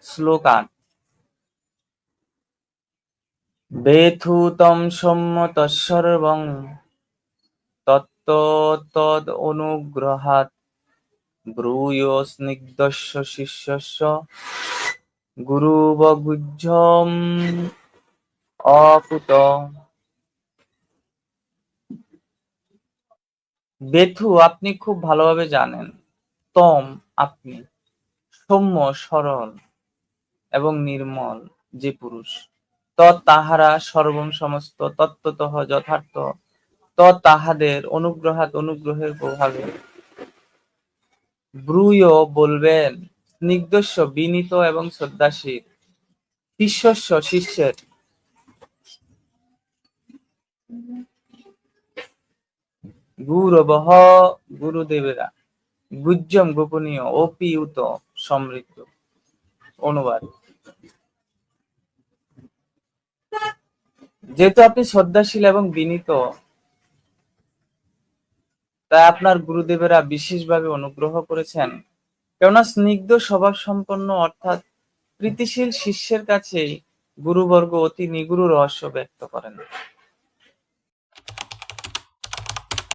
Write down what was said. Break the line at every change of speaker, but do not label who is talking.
শ্লোকান বেথুতম সম্মতঃসর্বং তত্তদ অনুগ্রহাৎ ব্রূয়ো স্নিগ্ধস্য শিষ্যস্য গুরুবগুহ্যম অকুত। বেথু আপনি খুব ভালোভাবে জানেন, তম আপনি, সৌম্য সরল এবং নির্মল যে পুরুষ, তাহারা সর্বম সমস্ত, তত্ত্বতঃ যথার্থ, তাহাদের অনুগ্রহাৎ অনুগ্রহের প্রভাবে, ব্রূয় বলবেন, স্নিগ্ধস্য বিনীত এবং শ্রদ্ধাশীল, শিষ্যস্য শিষ্যের, গুরবঃ গুরুদেবেরা, গুহ্যম গোপনীয়, অপিউত সমৃদ্ধ। অনুবাদ: যেহেতু আপনি শ্রদ্ধাশীল এবং বিনীত, তাই আপনার গুরুদেবেরা বিশেষভাবে অনুগ্রহ করেছেন, কেননা স্নিগ্ধ স্বভাব সম্পন্ন অর্থাৎ প্রীতিশীল শিষ্যের কাছেই গুরুবর্গ অতি নিগূঢ় রহস্য ব্যক্ত করেন।